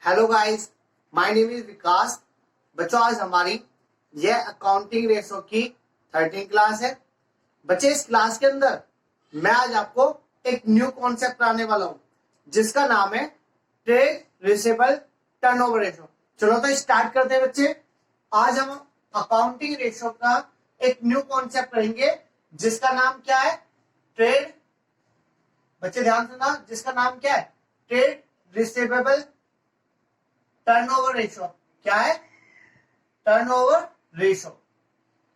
Hello guys, my name is Vikas. बच्चों, आज हमारी यह अकाउंटिंग रेशो की 13 क्लास है। बच्चे, इस क्लास के अंदर मैं आज आपको एक न्यू कॉन्सेप्ट पढ़ाने वाला हूं जिसका नाम है ट्रेड रिसीवेबल टर्नओवर रेशो। चलो तो स्टार्ट करते हैं बच्चे। आज हम अकाउंटिंग रेशो का एक न्यू कॉन्सेप्ट पढ़ेंगे जिसका नाम क्या है? ट्रेड, बच्चे ध्यान सुना, जिसका नाम क्या है? Trade receivable turnover ratio. क्या है? Turnover ratio.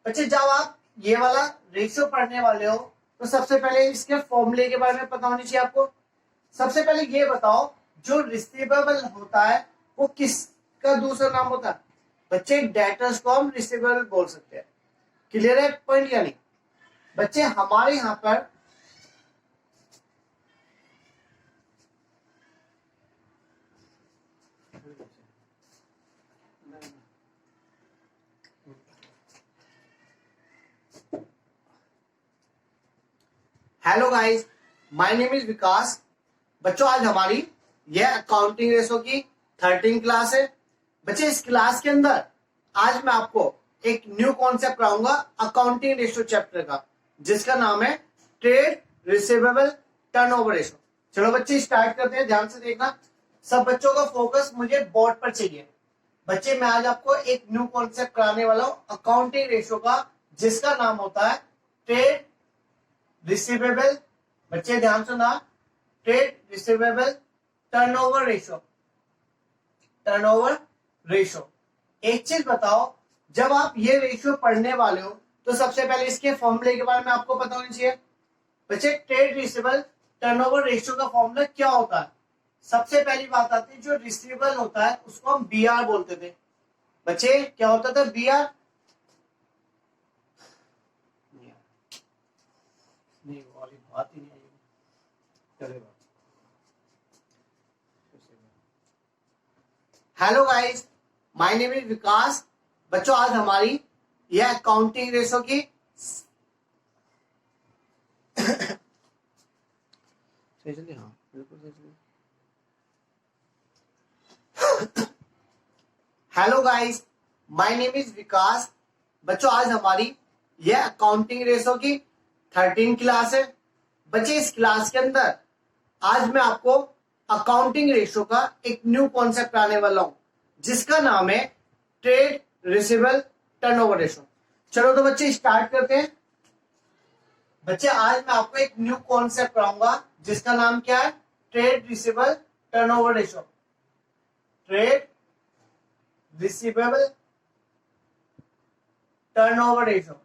बच्चे, जब आप ये वाला रेशो पढ़ने वाले हो तो सबसे पहले इसके फॉर्मूले के बारे में पता होनी चाहिए आपको। सबसे पहले ये बताओ, जो रिसीवेबल होता है वो किसका दूसरा नाम होता है? बच्चे, डेटर्स को हम रिसीवेबल बोल सकते हैं। क्लियर है पॉइंट या नहीं? बच्चे, हमारे यहां पर hello guys, my name is Vikas. बच्चों, आज हमारी यह अकाउंटिंग रेशो की 13 क्लास है। बच्चे, इस क्लास के अंदर आज मैं आपको एक न्यू कॉन्सेप्ट पढ़ाऊंगा अकाउंटिंग रेशो चैप्टर का, जिसका नाम है ट्रेड रिसीवेबल टर्नओवर रेशो। चलो बच्चे, स्टार्ट करते हैं। ध्यान से देखना, सब बच्चों का फोकस मुझे बोर्ड पर चाहिए। बच्चे, मैं आज आपको एक न्यू कॉन्सेप्ट कराने वाला हूं अकाउंटिंग रेशो का, जिसका नाम होता है ट्रेड रिसीवेबल, बच्चे ध्यान सुना, trade receivable turnover ratio. Turnover ratio. एक चीज बताओ, जब आप ये रेशियो पढ़ने वाले हो तो सबसे पहले इसके फॉर्मूले के बारे में आपको पता होना चाहिए। बच्चे, ट्रेड रिसीवेबल टर्नओवर रेशियो का फॉर्मूला क्या होता है? सबसे पहली बात आती है, जो रिसीवेबल होता है उसको हम बीआर बोलते थे। बच्चे, क्या होता था? बीआर। नहीं, वाली बात ही नहीं चलेगा। Hello guys, my name is Vikas. बच्चों, आज हमारी यह अकाउंटिंग रेशो की हाँ बिल्कुल। Hello guys, my name is Vikas. बच्चों, आज हमारी यह अकाउंटिंग रेशो की 13 क्लास है। बच्चे, इस क्लास के अंदर आज मैं आपको अकाउंटिंग रेशो का एक न्यू कॉन्सेप्ट आने वाला हूं जिसका नाम है ट्रेड रिसीवेबल टर्नओवर रेशो। चलो तो बच्चे, स्टार्ट करते हैं। बच्चे, आज मैं आपको एक न्यू कॉन्सेप्ट पढ़ाऊंगा जिसका नाम क्या है? Trade receivable turnover ratio. Trade receivable turnover ratio.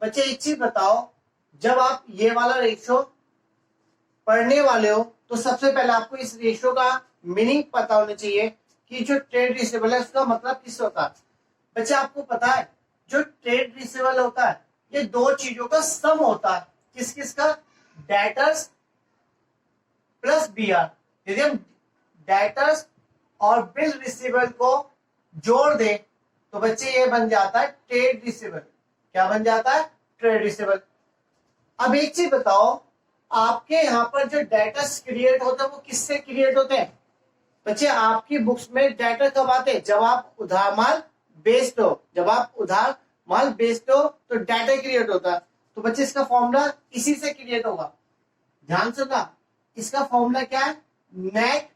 बच्चे, एक चीज बताओ, जब आप ये वाला रेशो पढ़ने वाले हो तो सबसे पहले आपको इस रेशो का मीनिंग पता होना चाहिए कि जो ट्रेड रिसीवेबल है उसका मतलब किस होता है। बच्चे, आपको पता है जो ट्रेड रिसीवेबल होता है ये दो चीजों का सम होता है। किस किस का? Debtors plus BR. यदि हम डेटर्स और बिल रिसीवेबल को जोड़ दें तो बच्चे ये बन जाता है ट्रेड रिसीवेबल। क्या बन जाता है? Trade receivable. अब एक चीज बताओ, आपके यहाँ पर जो डेटर्स क्रिएट होते हैं वो किससे क्रिएट होते हैं? बच्चे, आपकी बुक्स में डेटा कब आते हैं? जब आप उधार माल बेचते हो। जब आप उधार माल बेचते हो तो डेटा क्रिएट होता है। तो बच्चे, इसका फॉर्मूला इसी से क्रिएट होगा। ध्यान सुनना, इसका फॉर्मूला क्या है? Net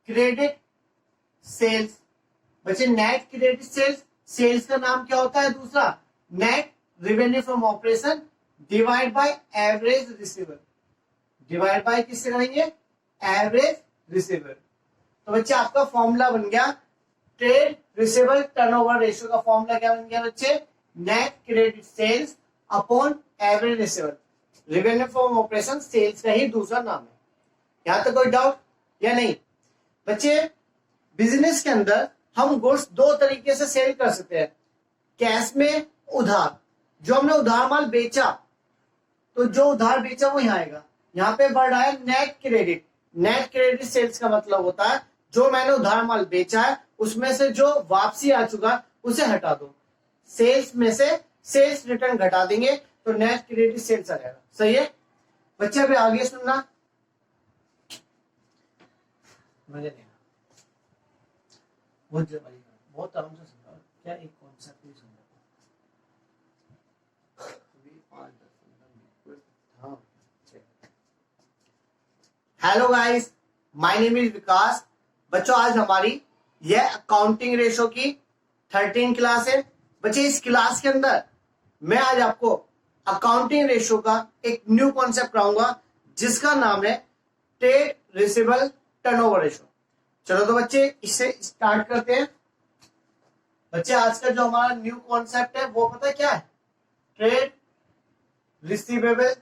credit sales. बच्चे, नेट क्रेडिट सेल्स, सेल्स का नाम क्या होता है? दूसरा net revenue from operation divide by average receivable. Divide by किससे करेंगे? Average receivable. तो बच्चे, आपका फॉर्मूला बन गया ट्रेड रिसीवेबल टर्नओवर रेशियो का फॉर्मूला क्या बन गया बच्चे? Net credit sales upon average receivable. Revenue from operation sales का ही दूसरा नाम है। यहां तक कोई डाउट या नहीं? बच्चे, बिजनेस के अंदर हम गुड्स दो तरीके से सेल कर सकते हैं, कैश में, उधार। जो हमने उधार माल बेचा तो जो उधार बेचा वो यहाँ आएगा। यहाँ पे वर्ड आया net credit. Net credit sales का मतलब होता है जो मैंने उधार माल बेचा है उसमें से जो वापसी आ चुका उसे हटा दो। सेल्स में से सेल्स रिटर्न घटा देंगे तो नेट क्रेडिट सेल्स आ जाएगा। सही है बच्चे? अभी आगे सुनना। मुझे नहीं बहुत जबरी बहुत आराम से समझा क्या एक कॉन्सेप्ट नहीं समझा अभी 5-10 मिनट हाँ। Hello guys, my name is Vikas. बच्चों आज हमारी यह अकाउंटिंग रेशो की 13 क्लास है। बच्चे इस क्लास के अंदर मैं आज आपको अकाउंटिंग रेशो का एक न्यू कॉन्सेप्ट कराऊंगा जिसका नाम है ट्रेड रिसीवेबल टर्नओवर रेशो। चलो तो बच्चे इससे स्टार्ट करते हैं। बच्चे आज का जो हमारा न्यू कॉन्सेप्ट है वो पता है क्या है? Trade receivable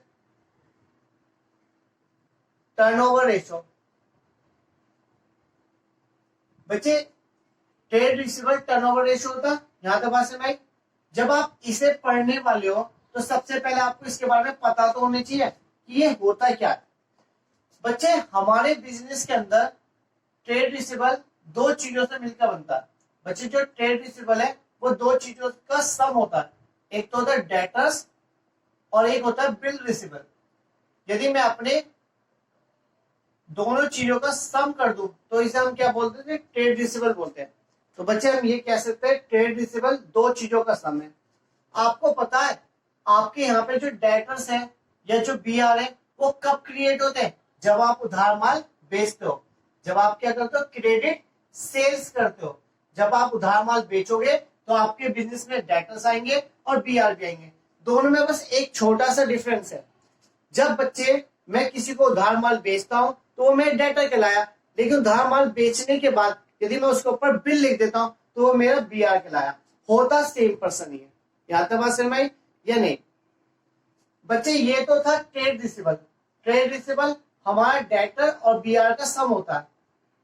turnover ratio. बच्चे ट्रेड रिसीवेबल टर्नओवर रेशो होता यहां तक बात समझ। जब आप इसे पढ़ने वाले हो तो सबसे पहले आपको इसके बारे में पता तो होना चाहिए कि ये होता क्या है। बच्चे हमारे बिजनेस के अंदर ट्रेड रिसीवेबल दो चीजों से मिलकर बनता है। बच्चे जो ट्रेड रिसीवेबल है वो दो चीजों का सम होता है, एक तो होता है डेटर्स और एक होता है बिल रिसीवेबल। यदि मैं अपने दोनों चीजों का सम कर दूं तो इसे हम क्या बोलते हैं? ट्रेड रिसीवेबल बोलते हैं। तो बच्चे हम ये कह सकते हैं ट्रेड रिसीवेबल दो चीजों का सम है। आपको पता है आपके यहाँ पे जो डेटर्स है या जो बीआर है वो कब क्रिएट होते हैं? जब आप उधार माल बेचते हो, जब आप क्या करते हो? क्रेडिट सेल्स करते हो। जब आप उधार माल बेचोगे तो आपके बिजनेस में डेटर्स आएंगे और बीआर भी आएंगे। दोनों में बस एक छोटा सा डिफरेंस है। जब बच्चे मैं किसी को उधार माल बेचता हूं तो वो मेरा डेटर कहलाया, लेकिन उधार माल बेचने के बाद यदि मैं उसके ऊपर बिल लिख देता हूं तो वो मेरा बीआर कहलाया। होता सेम पर्सन ही है। यहां तक बात समझ में आई या नहीं? बच्चे ये तो था ट्रेड रिसीवेबल। ट्रेड रिसीवेबल हमारा डेटर और बीआर का सम होता है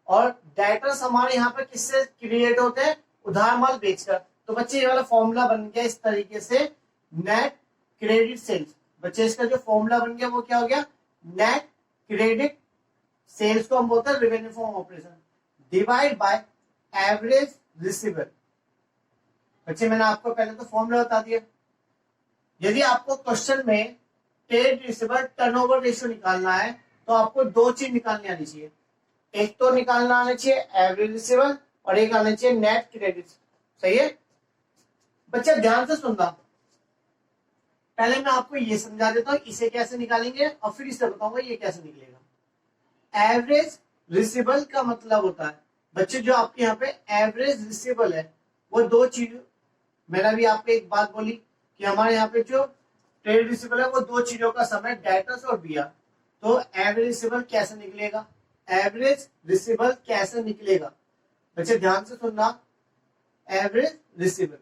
और डेटर्स हमारे यहाँ पर किससे क्रिएट होते हैं? उधार माल बेचकर। तो बच्चे ये वाला फॉर्मूला बन गया इस तरीके से, नेट क्रेडिट सेल्स। बच्चे इसका जो फॉर्मूला बन गया वो क्या हो गया? नेट क्रेडिट सेल्स को हम बोलते हैं revenue from operation divide by average receivable. बच्चे मैंने आपको पहले तो फॉर्मूला बता दिया। यदि आपको क्वेश्चन में ट्रेड रिसीवेबल टर्नओवर रेशियो निकालना है तो आपको दो चीज निकालनी आनी चाहिए। एक तो निकालना आना चाहिए एवरेज रिसीवेबल और एक आना चाहिए नेट क्रेडिट। सही है बच्चा? ध्यान से सुनना। पहले मैं आपको ये समझा देता हूं इसे कैसे निकालेंगे और फिर इसे बताऊंगा ये कैसे निकलेगा। एवरेज रिसीवेबल का मतलब होता है बच्चे जो आपके यहाँ पे एवरेज रिसीवेबल है वो दो चीज, मैंने भी आपको एक बात बोली कि हमारे यहाँ पे जो ट्रेड रिसीवेबल है वो दो चीजों का सम है, डेटर्स और बीआर। तो एवरेज रिसीवेबल कैसे निकलेगा? एवरेज रिसीवेबल कैसे निकलेगा? बच्चे ध्यान से सुनना। एवरेज रिसीवेबल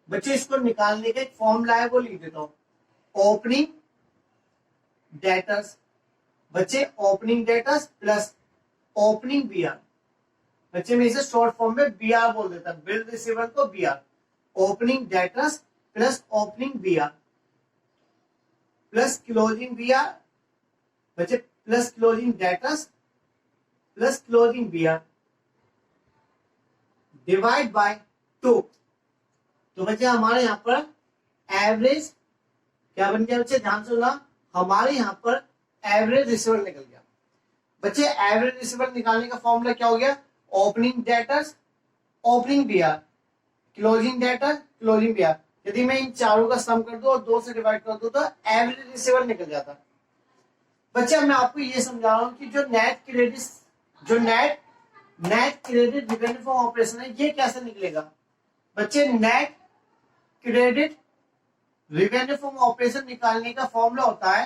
बच्चे इसको निकालने का एक फॉर्मूला है वो लिख देता हूं। ओपनिंग डेटर्स, बच्चे opening debtors plus opening BR. बच्चे मैं इसे शॉर्ट फॉर्म में बीआर बोल देता हूं, बिल रिसीवेबल को BR. Opening debtors plus opening BR plus closing BR. बच्चे plus closing debtors plus closing BR divide by 2। तो बच्चे हमारे यहाँ पर एवरेज क्या बन गया? बच्चे ध्यान से सुना, हमारे यहाँ पर एवरेज रिसीवेबल निकल गया। बच्चे एवरेज रिसीवेबल निकालने का फॉर्मूला क्या हो गया? Opening debtors opening BR, closing debtor closing BR. यदि मैं इन चारों का सम कर दूं और 2 से डिवाइड कर दूं तो एवरेज रिसीवेबल निकल जाता। बच्चे मैं आपको ये समझा रहा हूं कि जो net credit revenue from operation है ये कैसे निकलेगा? बच्चे net credit revenue from operation निकालने का फॉर्मूला होता है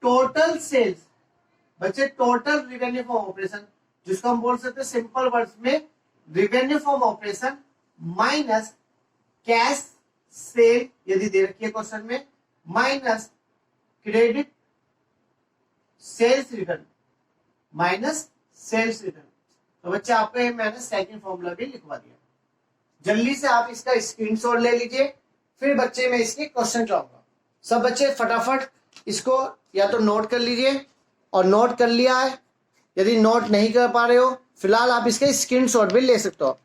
टोटल सेल्स। बच्चे टोटल रेवेन्यू फ्रॉम ऑपरेशन जिसको हम बोल सकते हैं सिंपल वर्ड्स में revenue from operation minus cash sale यदि दे रखी है क्वेश्चन में, minus credit sales return minus sales return. तो बच्चे आपको ये मैंने सेकंड फॉर्मूला भी लिखवा दिया। जल्दी से आप इसका स्क्रीनशॉट ले लीजिए, फिर बच्चे मैं इसके क्वेश्चन कराऊंगा। सब बच्चे फटाफट इसको या तो नोट कर लीजिए और नोट कर लिया है, यदि नोट नहीं कर पा रहे हो फिलहाल आप इसके स्क्रीनशॉट भी ले सकते हो।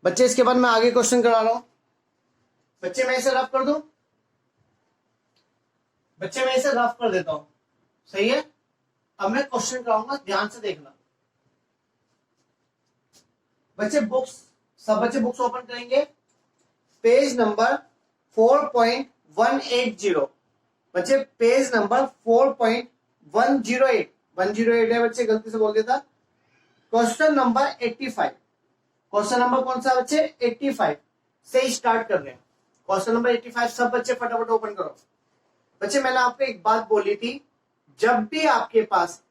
बच्चे इसके बाद मैं आगे क्वेश्चन करा रहा हूं। बच्चे मैं इसे रफ कर दूं, बच्चे मैं इसे रफ कर देता हूं। सही है? अब मैं क्वेश्चन कराऊंगा, ध्यान से देखना। बच्चे बुक्स, सब बच्चे बुक्स ओपन करेंगे, पेज नंबर 4.180। बच्चे पेज नंबर 4.108, 108 है बच्चे, गलती से बोल दिया था। क्वेश्चन नंबर 85, क्वेश्चन नंबर कौन सा बच्चे? 85 से स्टार्ट कर रहे हैं। क्वेश्चन नंबर 85 सब बच्चे फटाफट ओपन करो। बच्चे मैंने आपको एक बात बोली थी, जब भी आपके पास,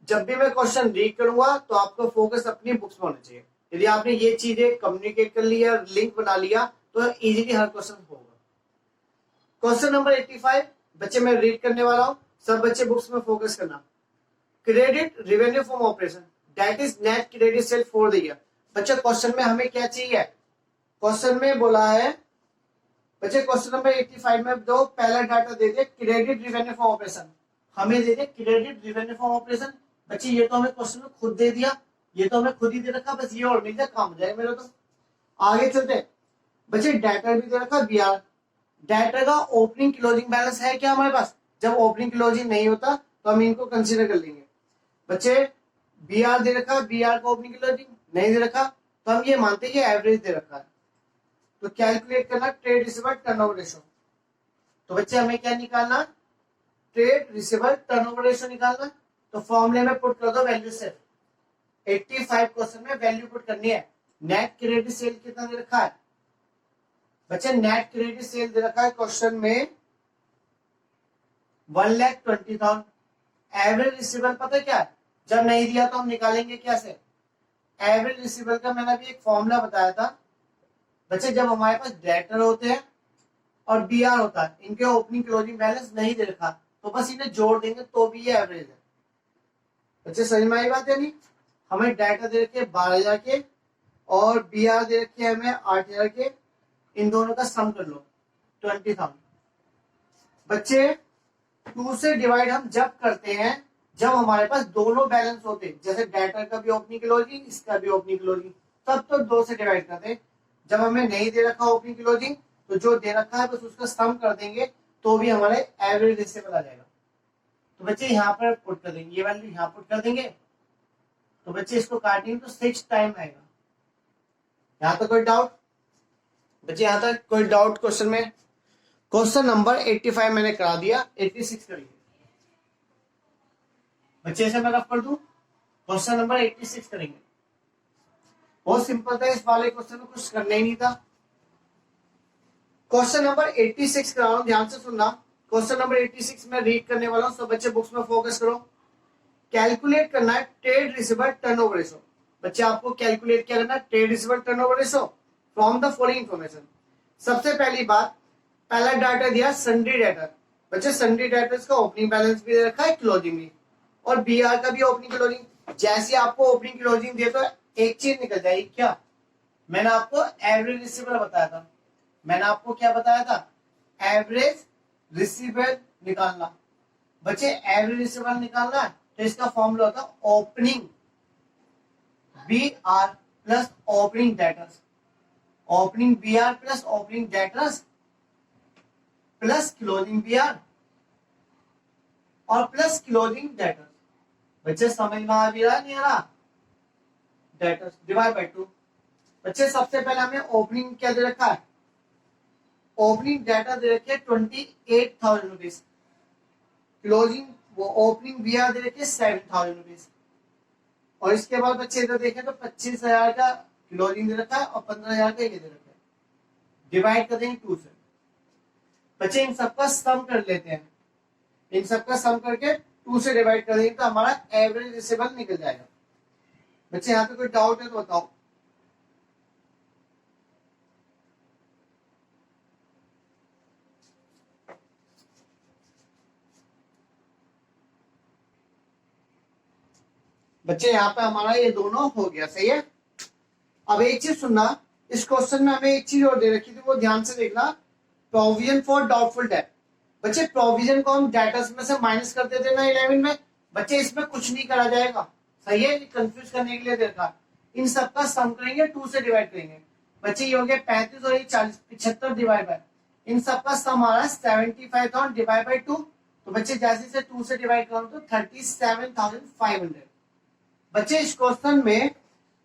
जब भी मैं क्वेश्चन रीड करूंगा तो आपको फोकस अपनी बुक्स में होना चाहिए। यदि आपने ये चीजें कम्युनिकेट कर लिया, लिंक बना लिया, तो इजीली हर क्वेश्चन होगा। क्वेश्चन नंबर 85 बच्चे मैं रीड करने वाला हूं, सब बच्चे बुक्स में फोकस करना। Credit revenue from operation that is net credit sale for the year. बच्चे क्वेश्चन में हमें क्या चाहिए? क्वेश्चन में बोला है बच्चे, क्वेश्चन नंबर 85 में दो पहला डाटा दे दिया क्रेडिट रेवेन्यू फ्रॉम ऑपरेशन, हमें दे दिया क्रेडिट रेवेन्यू फ्रॉम ऑपरेशन। बच्चे ये तो हमें क्वेश्चन में खुद दे दिया, ये तो हमें खुद ही दे रखा, बस ये और मिल जाए काम हो जाएगा मेरा। तो आगे चलते बच्चे, डाटा भी दे रखा बीआर, डाटा का ओपनिंग क्लोजिंग बैलेंस है क्या हमारे पास? जब ओपनिंग क्लोजिंग नहीं होता तो हम इनको कंसीडर कर लेंगे। बच्चे बीआर दे रखा, बीआर का ओपनिंग क्लोजिंग नहीं दे रखा, तो हम ये मानते हैं कि एवरेज दे रखा है। तो कैलकुलेट करना ट्रेड रिसीवर टर्नओवर रेशो। तो बच्चे हमें क्या निकालना? ट्रेड रिसीवर टर्नओवर रेशो निकालना। तो फॉर्मूले में पुट कर दो वैल्यू से। 85 क्वेश्चन में वैल्यू पुट करनी है। नेट क्रेडिट सेल कितना दे रखा है? बच्चे नेट क्रेडिट सेल दे रखा है क्वेश्चन में 1,20,000। एवरेज रिसीवेबल पता क्या है? जब नहीं दिया तो हम निकालेंगे कैसे? एवरेज रिसीवेबल का मैंने अभी एक फॉर्मूला बताया था। बच्चे जब हमारे पास डेटर होते हैं और बीआर होता है, इनके ओपनिंग क्लोजिंग बैलेंस नहीं दे रखा, तो बस इन्हें जोड़ देंगे तो भी ये एवरेज है। बच्चे समझ में आई बात है? नहीं, हमें डाटा दे रखे 12,000 के और बीआर दे रखे हमें 8,000 के, इन दोनों का सम कर लो 20,000। बच्चे 2 से डिवाइड हम जब करते हैं जब हमारे पास दोनों बैलेंस होते हैं, जैसे डाटा का भी ओपनिंग क्लोजिंग, इसका भी ओपनिंग क्लोजिंग, तब तो 2 से डिवाइड करते हैं। जब हमें नहीं दे रखा ओपनिंग क्लोजिंग, तो जो दे रखा है बस उसका सम कर देंगे तो भी हमारे एवरेज रिसीवेबल आ जाएगा। तो बच्चे यहाँ पर पुट कर देंगे, ये वैल्यू यहाँ पुट कर देंगे। तो बच्चे इसको काटेंगे तो 6 टाइम आएगा। यहाँ तक कोई डाउट? बच्चे यहाँ तक कोई डाउट क्वेश्चन में? क्वेश्चन नंबर 85 मैंने करा दिया, 86 करिए। बच्चे ऐसे मैं रफ कर दूं, क्वेश्चन नंबर 86 करेंगे। बहुत सिंपल था, इस वाले क्वेश्चन में कुछ करना ही नहीं था। क्वेश्चन नंबर 86 करा रहा हूं, ध्यान से सुनना। क्वेश्चन नंबर 86 में रीड करने वाला हूं, सब बच्चे बुक्स में फोकस करो। कैलकुलेट करना है ट्रेड रिसीवेबल टर्नओवर रेशो। बच्चे आपको कैलकुलेट क्या करना है? Trade receivable turnover ratio from the following information. सबसे पहली बात, पहला डाटा दिया सन्ड्री डेटर। बच्चे सन्ड्री डेटर्स का ओपनिंग बैलेंस भी दे रखा है, क्लोजिंग भी, और बीआर का भी ओपनिंग क्लोजिंग। जैसे आपको ओपनिंग क्लोजिंग दिए तो एक चीज निकल जाएगी क्या? मैंने आपको एवरेज रिसीवेबल बताया था। मैंने आपको क्या बताया था? एवरेज रिसीवेबल निकालना। बच्चे एवरेज रिसीवेबल निकालना है तो इसका फॉर्मूला होता है opening BR plus opening debtors. Opening BR plus opening debtors plus closing BR और प्लस क्लोजिंग डेटर्स। बच्चे समझ में आ भी रहा नहीं आ रहा? Debtors divide by 2। बच्चे सबसे पहले हमें ओपनिंग क्या दे रखा है? ओपनिंग डाटा दे रखे 28,000 रुपीज। क्लोजिंग वो ओपनिंग बीआर दे रखे 7,000 रुपीज। और इसके बाद बच्चे इधर देखें तो 25,000 का क्लोजिंग दे रखा है और 15,000 का ये दे रखा है। डिवाइड कर देंगे 2 से। बच्चे इन सबका सम कर लेते हैं, इन सबका सम करके 2 से डिवाइड कर देंगे तो हमारा एवरेज रिसीवेबल निकल जाएगा। बच्चे यहाँ पे कोई डाउट है तो बताओ। बच्चे यहाँ पे हमारा ये दोनों हो गया, सही है। अब एक चीज सुनना, इस क्वेश्चन में हमें एक चीज और दे रखी थी, वो ध्यान से देखना। Provision for doubtful debt. बच्चे प्रोविजन को हम डेटर्स में से माइनस करते थे ना 11 में। बच्चे इसमें कुछ नहीं करा जाएगा, सही है, कंफ्यूज करने के लिए देखा। इन सबका सम करेंगे, 2 से डिवाइड करेंगे। बच्चे ये हो गया 35 और ये 40, 75 डिवाइड बाय, इन सबका सम आ रहा है 75,000 डिवाइड बाय 2। तो बच्चे जैसे से 2 से डिवाइड करो तो 37,500। बच्चे इस क्वेश्चन में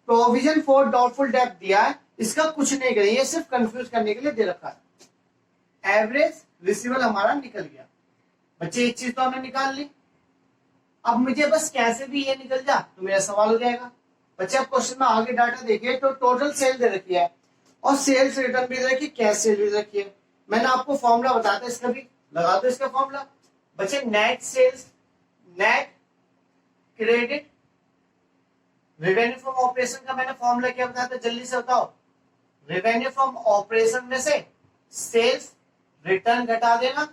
प्रोविजन फॉर डाउटफुल डेब्ट दिया है, इसका कुछ नहीं करें, ये सिर्फ कंफ्यूज करने के लिए दे रखा है। एवरेज रिसीवेबल हमारा निकल गया। बच्चे एक चीज तो हमने निकाल ली, अब मुझे बस कैसे भी ये निकल जा तो मेरा सवाल हो जाएगा। बच्चे आप क्वेश्चन में आगे डाटा देखिए तो टोटल सेल दे रखी है और सेल्स रिटर्न भी दे रखी है, कैश सेल भी दे रखी है। मैंने आपको फॉर्मूला बताया था इसका भी, लगा दो इसका फॉर्मूला। बच्चे net sales, net credit revenue from operation का मैंने फॉर्मूला क्या बताया था, जल्दी से बताओ। रेवेन्यू फ्रॉम ऑपरेशन में से सेल्स रिटर्न घटा देना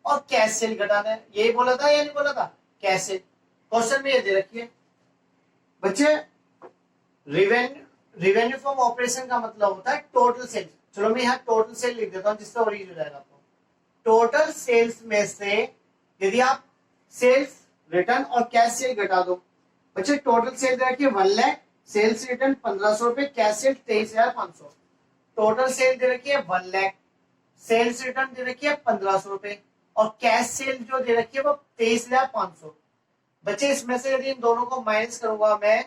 और कैश सेल घटाना है, यही बोला था या नहीं बोला था? कैश सेल क्वेश्चन में ये दे रखी है। बच्चे रिवेन्यू फ्रॉम ऑपरेशन का मतलब होता है टोटल सेल्स। चलो मैं यहाँ टोटल सेल लिख देता हूँ जिससे ओरिजिन हो जाएगा आपको। टोटल सेल्स में से यदि आप सेल्स रिटर्न और कैश सेल घटा दो, बच्चे टोटल सेल दे रखी है 1 लाख, सेल्स रिटर्न 1500 रुपए, कैश सेल 23,500। टोटल सेल दे रखी है 1 लाख, सेल्स रिटर्न दे रखी है 1500 रुपए और कैश सेल जो दे रखी है वो 23,500। बच्चे इसमें से यदि इन दोनों को माइनस करूंगा मैं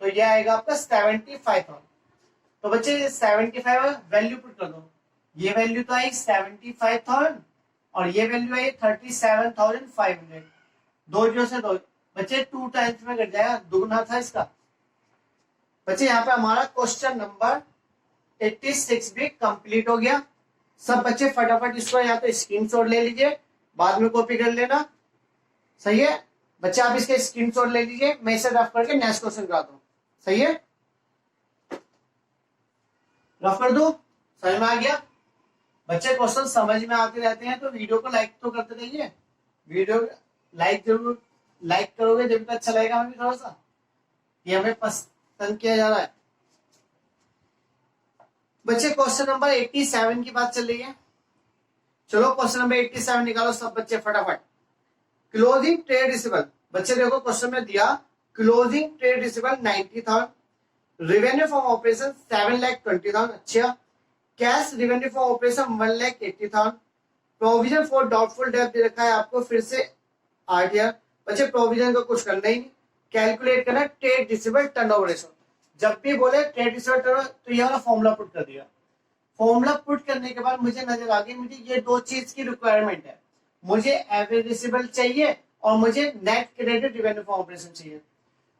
तो यह आएगा आपका 75,000। तो बच्चे 75 वैल्यू पुट कर दो, ये वैल्यू तो आई 75,000 और ये वैल्यू आई 37,500। दो जीरो से दो, बच्चे 2 टाइम्स में घट जाएगा, दुगना था इसका। बच्चे यहाँ पे हमारा क्वेश्चन नंबर 86 भी कंप्लीट हो गया। सब बच्चे फटाफट इसको यहाँ पे स्क्रीनशॉट ले लीजिए, बाद में कॉपी कर लेना, सही है। बच्चे आप इसके स्क्रीनशॉट ले लीजिए, मैं इसे रफ करके नेक्स्ट क्वेश्चन कराता हूँ, सही है। रफ कर दो, समझ में आ गया? बच्चे क्वेश्चन समझ में आते रहते हैं तो वीडियो को लाइक तो करते रहिए। वीडियो लाइक जरूर, लाइक करोगे जब तक अच्छा लगेगा हमें थोड़ा सा, ये हमें पसंद किया जा रहा है। बच्चे क्वेश्चन नंबर 87 की बात चल रही है। चलो क्वेश्चन नंबर 87 निकालो सब बच्चे फटाफट। क्लोजिंग ट्रेड रिसीवेबल, बच्चे देखो क्वेश्चन में दिया closing trade receivable 90,000, revenue from operation 7,20,000। अच्छा, cash revenue from operation 1,80,000। Provision for doubtful डेब्ट दे रखा है आपको फिर से 8,000। बच्चे प्रोविजन को कुछ करना ही नहीं, कैलकुलेट करना ट्रेड रिसीवेबल टर्नओवर रेशियो। जब भी बोले ट्रेड रिसीवेबल टर्नओवर तो ये वाला फॉर्मूला पुट कर दिया। फॉर्मूला पुट करने के बाद मुझे नजर आ गई मुझे ये दो चीज की रिक्वायरमेंट है, मुझे एवरेज रिसीवेबल चाहिए और मुझे net credit revenue from operation चाहिए।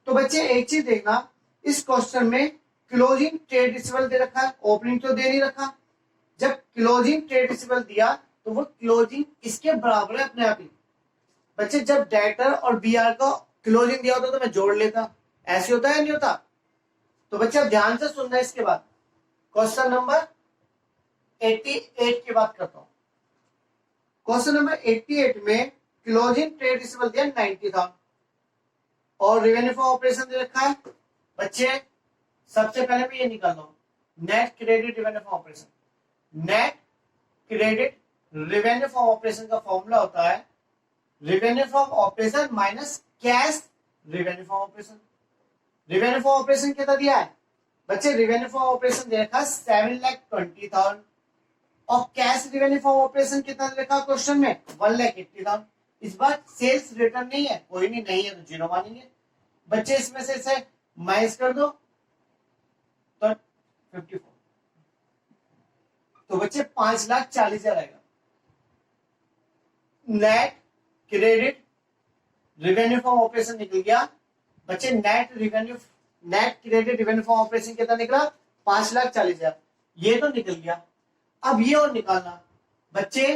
तो बच्चे एक चीज देखना, इस क्वेश्चन में क्लोजिंग ट्रेड रिसीवेबल दे रखा है, ओपनिंग तो दे नहीं रखा। जब क्लोजिंग ट्रेड रिसीवेबल दिया तो वो क्लोजिंग इसके बराबर है अपने आप ही। बच्चे जब डेटर और बीआर का क्लोजिंग दिया होता तो मैं जोड़ लेता, ऐसे होता है नहीं होता? तो बच्चे अब ध्यान से सुनना, इसके बाद क्वेश्चन नंबर 88 की बात करता हूं। क्वेश्चन नंबर 88 में क्लोजिंग ट्रेड रिसीवेबल दिया 90,000 और रेवेन्यू फ्रॉम ऑपरेशन दे रखा है। बच्चे सबसे पहले मैं ये निकाल रहा हूं, net credit revenue from operation. Net credit revenue from operation का फॉर्मूला होता है revenue from operation minus cash revenue from operation. Revenue from operation कितना दिया है बच्चे? रेवेन्यू फ्रॉम ऑपरेशन दे रखा 7,20,000 और कैश रेवेन्यू फ्रॉम ऑपरेशन कितना दे रखा क्वेश्चन में? 1,80,000। इस बार सेल्स रिटर्न नहीं है, कोई नहीं, नहीं है तो जीरो मानेंगे। बच्चे इसमें से इसे माइनस कर दो तो 54, तो बच्चे 5,40,000 आएगा। Net credit revenue from operation निकल गया। बच्चे net credit revenue from operation कितना निकला? 5,40,000, ये तो निकल गया। अब ये और निकालना बच्चे,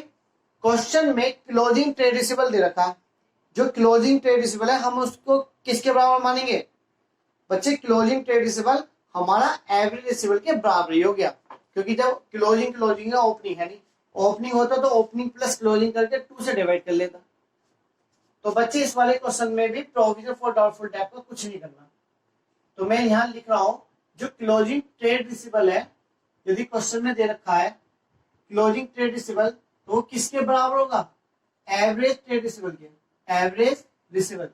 क्वेश्चन में क्लोजिंग ट्रेड रिसीवेबल दे रखा, जो क्लोजिंग ट्रेड रिसीवेबल है हम उसको किसके बराबर मानेंगे? बच्चे क्लोजिंग ट्रेड रिसीवेबल हमारा एवरेज रिसीवेबल के बराबर ही हो गया, क्योंकि जब क्लोजिंग है, ओपनिंग है नहीं, ओपनिंग होता तो ओपनिंग प्लस क्लोजिंग करके 2 से डिवाइड कर लेता। तो बच्चे इस वाले क्वेश्चन में भी प्रोविजन फॉर डाउटफुल डेब्ट का कुछ नहीं करना, तो मैं यहां लिख रहा हूं जो क्लोजिंग ट्रेड रिसीवेबल है, यदि क्वेश्चन में दे रखा है क्लोजिंग ट्रेड रिसीवेबल तो वो किसके बराबर होगा? एवरेज ट्रेड रिसीवेबल के। एवरेज रिसीवेबल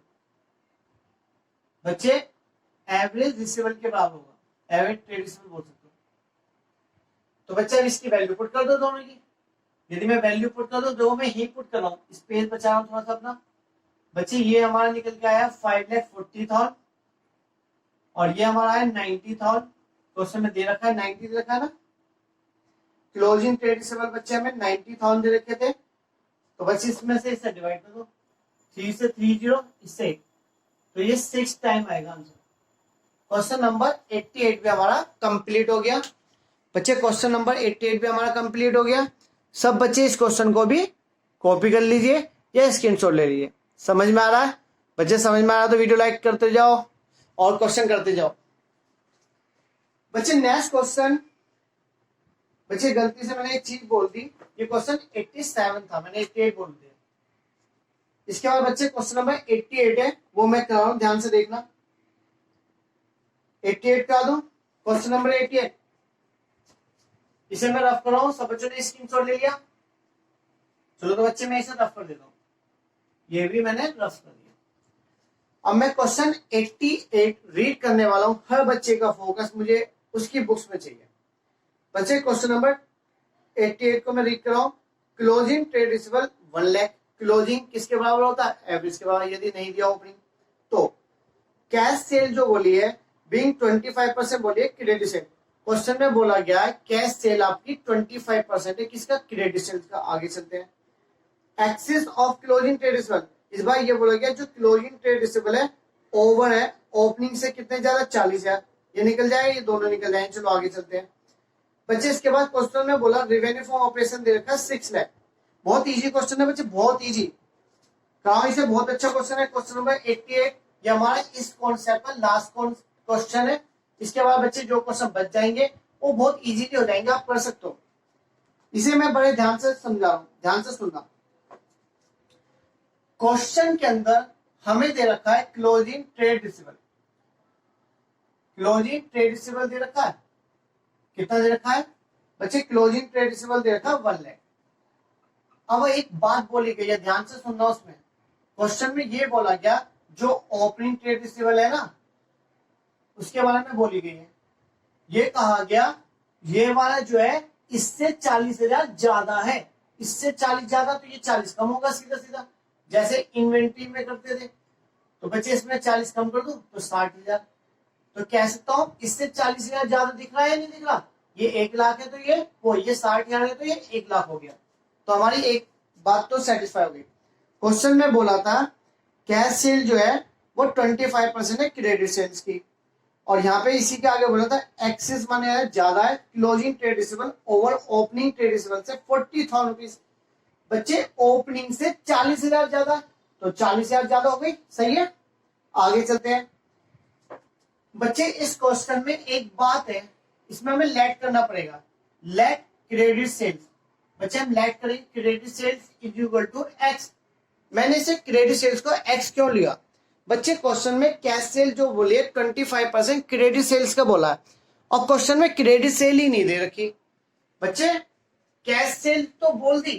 बच्चे एवरेज रिसीवेबल के बराबर होगा, एवरेज ट्रेड रिसीवेबल बोल सकते हो। तो बच्चे अब इसकी वैल्यू पुट कर दो दोनों की। यदि मैं वैल्यू पुट कर दो, जो मैं ही पुट कर रहा हूं, स्पेस बचा रहा हूं थोड़ा सा अपना। बच्चे ये हमारा निकल के आया 5,40,000 और ये हमारा है 90,000, तो उसमें दे रखा है 90 दे रखा है ना। क्लोजिंग ट्रेड रिसीवेबल बच्चे हमें 90,000 दे रखे थे, तो बच्चे इसमें से इसे डिवाइड कर दो, 3 से 30 इससे 8, तो ये 6 टाइम आएगा आंसर। क्वेश्चन नंबर 88 भी हमारा कंप्लीट हो गया बच्चे। क्वेश्चन नंबर 88 भी हमारा कंप्लीट हो गया। सब बच्चे इस क्वेश्चन को भी कॉपी कर लीजिए या स्क्रीनशॉट ले लीजिए। समझ में आ रहा है बच्चे? समझ में आ रहा है तो वीडियो लाइक करते जाओ और क्वेश्चन करते जाओ बच्चे। नेक्स्ट क्वेश्चन बच्चे, गलती से मैंने एक चीज बोल दी, ये क्वेश्चन 87 था, मैंने 88 बोल दिया। इसके बाद बच्चे क्वेश्चन नंबर 88 है, वो मैं करा रहा हूं, ध्यान से देखना। 88 करा दो, क्वेश्चन नंबर 88, इसे मैं रफ कर रहा हूं। सब बच्चों ने स्क्रीनशॉट ले लिया? चलो तो बच्चे मैं इसे रफ कर देता हूं, ये भी मैंने रफ कर दिया। अब मैं क्वेश्चन 88 रीड करने वाला हूं। हर बच्चे का फोकस मुझे उसकी बुक्स में चाहिए बच्चे। क्वेश्चन नंबर 88 को मैं रीड कर रहा हूं। Closing trade receivable 1 lakh, closing किसके बराबर होता है? एवरेज के बराबर। यदि नहीं दिया ओपनिंग तो कैश सेल जो बोली है बीइंग 25% बोली है क्रेडिट सेल। क्वेश्चन में बोला गया है कैश सेल आपकी 25% है, किसका? क्रेडिट सेल का। आगे चलते हैं। Axis of closing trade receivable, इस बार ये बोला गया जो क्लोजिंग ट्रेड रिसीवेबल है ओवर है ओपनिंग से कितने ज्यादा? 40,000। ये निकल जाएगा, ये दोनों निकल जाएंगे। चलो आगे चलते हैं बच्चे। इसके बाद क्वेश्चन में बोला रेवेन्यू फ्रॉम ऑपरेशन दे रखा है 6 लाख। बहुत इजी क्वेश्चन है बच्चे, बहुत इजी। कहा इसे बहुत अच्छा क्वेश्चन है। क्वेश्चन नंबर 88 ये हमारा इस कॉन्सेप्ट का लास्ट क्वेश्चन है। इसके बाद बच्चे जो क्वेश्चन बच जाएंगे वो बहुत इजीली हो जाएंगे, आप कर सकते हो। इसे मैं बड़े ध्यान से समझा रहा हूं, ध्यान से सुनना। क्वेश्चन के अंदर हमें दे रखा है closing trade receivable. Closing trade receivable दे रखा है, कितना दे रखा है बच्चे? क्लोजिंग ट्रेड रिसीवेबल दे रखा है 1 लाख। अब एक बात बोली गई है, ध्यान से सुनना। उसमें क्वेश्चन में ये बोला गया जो ओपनिंग ट्रेड रिसीवेबल है ना, उसके बारे में बोली गई है। ये कहा गया ये वाला जो है इससे 40,000 ज्यादा है, इससे 40 ज्यादा, तो ये 40 कम होगा सीधा सीधा, जैसे इन्वेंट्री में करते थे। तो बच्चे इसमें 40 कम कर दो तो 60,000। तो कह सकता हूं इससे 40,000 ज्यादा दिख रहा है, नहीं दिख रहा? ये 1 लाख है तो ये 60,000 है तो ये 1 लाख हो गया। तो हमारी एक बात तो सेटिस्फाई हो गई। क्वेश्चन में बोला था कैश सेल जो है वो 25% है क्रेडिट सेल्स की, और यहाँ पे इसी के आगे बोला था एक्सिस माने ज्यादा है closing trade receivable over opening trade receivable से 40,000 रुपीज। बच्चे ओपनिंग से 40,000 ज्यादा, तो 40,000 ज्यादा हो गई, सही है। आगे चलते हैं बच्चे। इस क्वेश्चन में एक बात है, इसमें हमें लेट करना पड़ेगा, लेट क्रेडिट सेल्स। बच्चे हम लेट करेंगे credit sales is equal to x. मैंने इसे क्रेडिट सेल्स को एक्स क्यों लिया बच्चे? क्वेश्चन में कैश सेल जो बोली है 25% क्रेडिट सेल्स का बोला है, और क्वेश्चन में क्रेडिट सेल ही नहीं दे रखी बच्चे। कैश सेल तो बोल दी,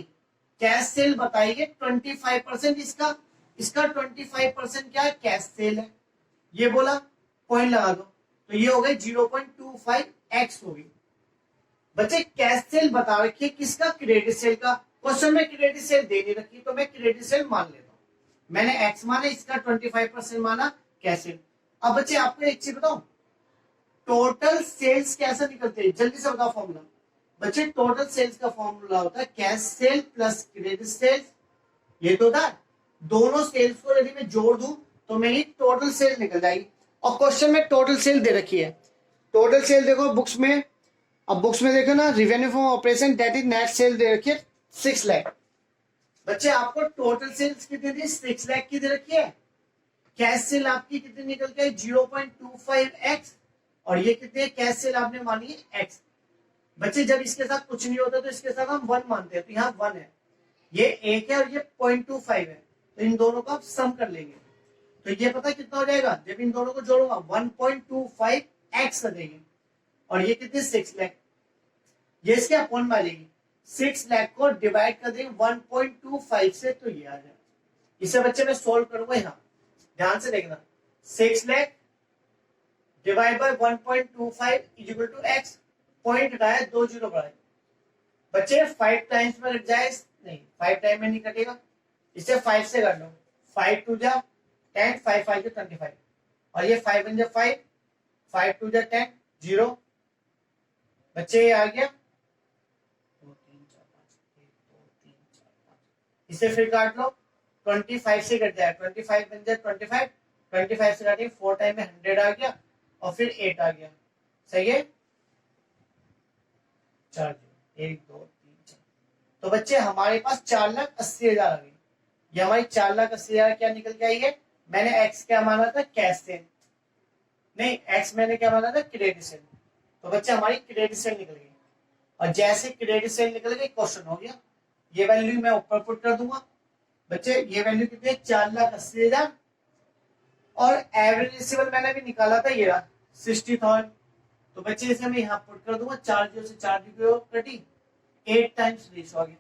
कैश सेल बताइए 25%, इसका 25% क्या है? कैश सेल है। ये बोला, पॉइंट लगा दो, तो ये हो गई 0.25x होगी बच्चे। कैश सेल बता रखी है किसका? क्रेडिट सेल का। क्वेश्चन में क्रेडिट सेल दे नहीं रखी, तो मैं क्रेडिट सेल मान लेता हूं। मैंने x माना, इसका 25% माना कैश सेल। अब बच्चे आपको एक चीज बताओ, टोटल सेल्स कैसे निकलते हैं? जल्दी से बताओ फॉर्मूला बच्चे। टोटल सेल्स का फॉर्मूला होता है cash sale plus credit sales. ये तो था, दोनों सेल्स को यदि मैं जोड़ दूं तो मेरी टोटल सेल निकल जाएगी। और क्वेश्चन में टोटल सेल दे रखी है। टोटल सेल देखो बुक्स में, अब बुक्स में देखो ना, revenue from operation that is net sale दे रखी है 6 लाख। बच्चे आपको टोटल सेल्स कितनी दी? 6 लाख की दे रखी है। कैश सेल आपकी कितनी निकल के 0.25x, और ये कितने कैश सेल आपने मानी है x। बच्चे जब इसके साथ कुछ नहीं होता तो इसके साथ हम 1 मानते हैं, तो यहाँ 1 है, ये 1 है और ये 0.25 है, तो इन दोनों को आप सम कर लेंगे तो ये पता कितना हो जाएगा? जब इन दोनों को जोड़ूंगा 1.25x आ जाएगी, और ये कितने 6 लाख। ये इसके अपॉन में आ जाएगी, 6 लाख को डिवाइड कर देंगे 1.25 से, तो ये आ जाएगा। इसे बच्चे मैं सोल्व करूंगा, यहाँ ध्यान से देखना। 6 lakh divide by 1.25 is equal to x। Point हटाया, 2 जीरो बढ़ाए बच्चे, 5 टाइम्स में कट जाए, नहीं 5 टाइम में नहीं कटेगा, इसे 5 से कर लो। 5 टू जा 10, 5 5 25, और ये 5 1 जा 5, 5 टू जा 10 0। बच्चे ये आ गया 2 3 4 5 1 2 3 4 5। इसे फिर काट लो 25 से कट जाए 25 बन जाए 25। 25 से काटिए 4 टाइम में 100 आ गया और फिर 8 आ गया। सही है 4 1 2 3 4। तो बच्चे हमारे पास 4,80,000 आ गई। ये हमारी 4,80,000 क्या निकल के आई है। मैंने एक्स क्या माना था कैश सेल, नहीं एक्स मैंने क्या माना था क्रेडिट सेल। तो बच्चे हमारी क्रेडिट सेल निकल गई और जैसे क्रेडिट सेल निकल गई क्वेश्चन हो गया। ये वैल्यू मैं ऊपर पुट कर दूंगा। बच्चे ये वैल्यू कितनी है 4,80,000 और एवरेज रिसीवेबल मैंने भी निकाला था ये रहा 60,000। तो बच्चे इसे मैं यहाँ पुट कर दूंगा 4 0 से 4 0 कटी 8 टाइम्स रेशो आ गया।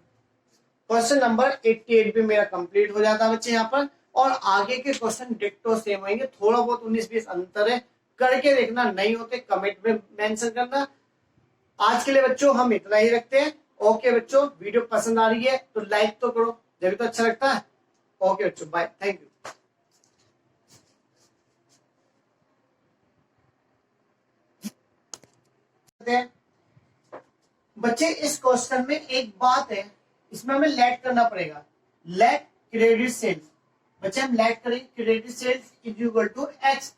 क्वेश्चन नंबर 88 भी मेरा कंप्लीट हो जाता है बच्चे यहाँ पर। और आगे के क्वेश्चन डिक्टो सेम होंगे, थोड़ा बहुत 19-20 अंतर है, करके देखना, नहीं होते कमेंट में मेंशन करना। आज के लिए बच्चों हम इतना ही रखते हैं। ओके बच्चों, वीडियो पसंद आ रही है तो लाइक तो करो, जब तो अच्छा लगता है। ओके बच्चों, बाय, थैंक यू। बच्चे इस क्वेश्चन में एक बात है, इसमें हमें लेट करना पड़ेगा, लेट क्रेडिट सेल्स। बच्चे हम लेट करेंगे credit sales is equal to x.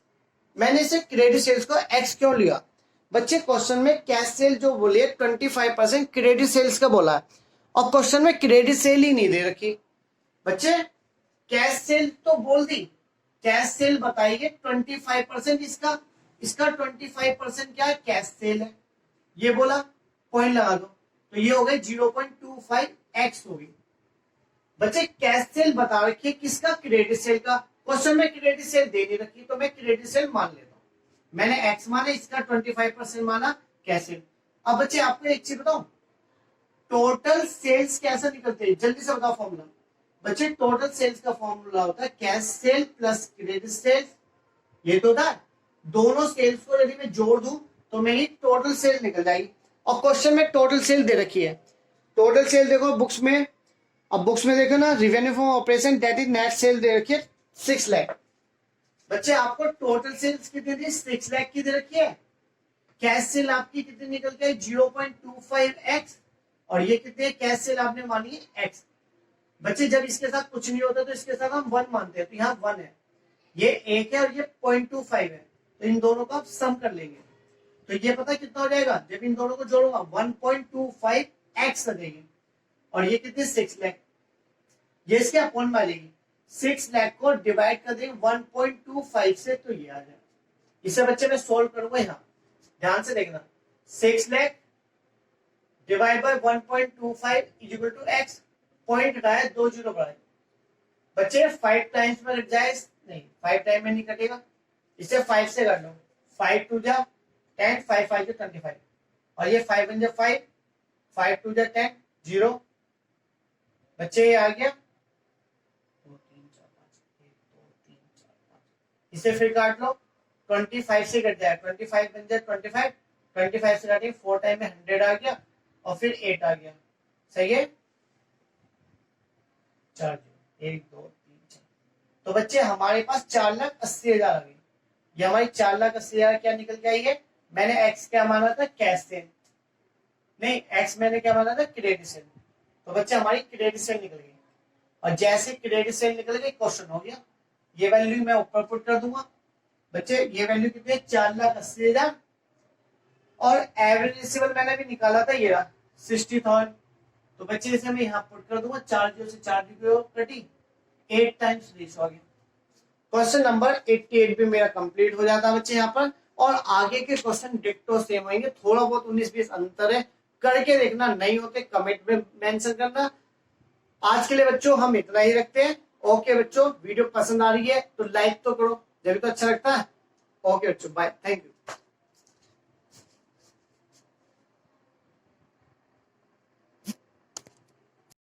मैंने इसे क्रेडिट सेल्स को एक्स क्यों लिया। बच्चे क्वेश्चन में कैश सेल जो बोलिए 25% क्रेडिट सेल्स का बोला है और क्वेश्चन में क्रेडिट सेल ही नहीं दे रखी। बच्चे कैश सेल तो बोल दी, कैश सेल बताइए 25% इसका, इसका 25% क्या है कैश सेल है, ये बोला पॉइंट लगा दो। तो ये हो गई 0.25x हो गई। बच्चे कैश सेल बता रखी है किसका क्रेडिट सेल का, क्वेश्चन में क्रेडिट सेल दे नहीं रखी तो मैं क्रेडिट सेल मान लेता हूं। मैंने x माना, इसका 25% माना कैश सेल। अब बच्चे आपको एक चीज बताओ, टोटल सेल्स कैसे निकलते हैं, जल्दी से बताओ फॉर्मूला। बच्चे टोटल सेल्स का फॉर्मूला होता है cash sale plus credit sale. ये तो था, दोनों सेल्स को यदि मैं जोड़ दूं तो मेरी टोटल सेल निकल जाएगी। और क्वेश्चन में टोटल सेल दे रखी है, टोटल सेल देखो बुक्स में, अब बुक्स में देखो ना, revenue from operation that is net sale दे रखी है 6 लाख। बच्चे आपको टोटल सेल्स कितनी थी 6 लाख की दे रखी है। कैश सेल आपकी कितनी निकल के 0.25x और ये कितने कैश सेल आपने मानी है x। बच्चे जब इसके साथ कुछ नहीं होता तो इसके साथ हम 1 मानते हैं, तो यहाँ 1 है, ये 1 है और ये 0.25 है, तो इन दोनों को आप सम कर लेंगे तो ये पता कितना हो जाएगा, जब इन दोनों को जोड़ूंगा 1.25x आ जाएगी और ये कितने 6 लाख। ये इसके अपॉन में आ जाएगी, 6 लाख को डिवाइड कर देंगे 1.25 से तो ये आ जाएगा। इसे बच्चे मैं सोल्व करूंगा, यहाँ ध्यान से देखना, 6 lakh divide by 1.25 is equal to x। Point हटाया 2 जीरो बढ़ाए। बच्चे 5 टाइम्स में कट जाए, नहीं 5 टाइम में नहीं कटेगा, इसे 5 से कर लो, 5 टू जा 10, 5 5 25 और ये 5 1 जा 5, 5 टू जा 10 0। बच्चे ये आ गया 2 3 4 5 1 2 3 4 5। इसे फिर काट लो 25 से कट जाए 25 बन जाए 25। 25 से काटिए 4 टाइम में 100 आ गया और फिर 8 आ गया। सही है 4 1 2 3 4। तो बच्चे हमारे पास 4,80,000 आ गई। ये हमारी 4,80,000 क्या निकल के आई है। मैंने x क्या माना था कैश सेल, नहीं x मैंने क्या माना था क्रेडिट सेल। तो बच्चे हमारी क्रेडिट सेल निकल गई और जैसे क्रेडिट सेल निकल गई क्वेश्चन हो गया। ये वैल्यू मैं ऊपर पुट कर दूंगा। बच्चे ये वैल्यू कितनी है 4,80,000 और एवरेज रिसीवेबल मैंने भी निकाला था ये रहा 60,000। तो बच्चे इसे मैं यहाँ पुट कर दूंगा 4 0 से 4 0 कटी 8 टाइम्स रेशो आ गया। क्वेश्चन नंबर 88 भी मेरा कंप्लीट हो जाता है बच्चे यहाँ पर। और आगे के क्वेश्चन डिक्टो सेम होंगे, थोड़ा बहुत 19-20 अंतर है, करके देखना, नहीं होते कमेंट में मेंशन करना। आज के लिए बच्चों हम इतना ही रखते हैं। ओके बच्चों, वीडियो पसंद आ रही है तो लाइक तो करो, जब तो अच्छा लगता है। ओके बच्चों, बाय, थैंक यू।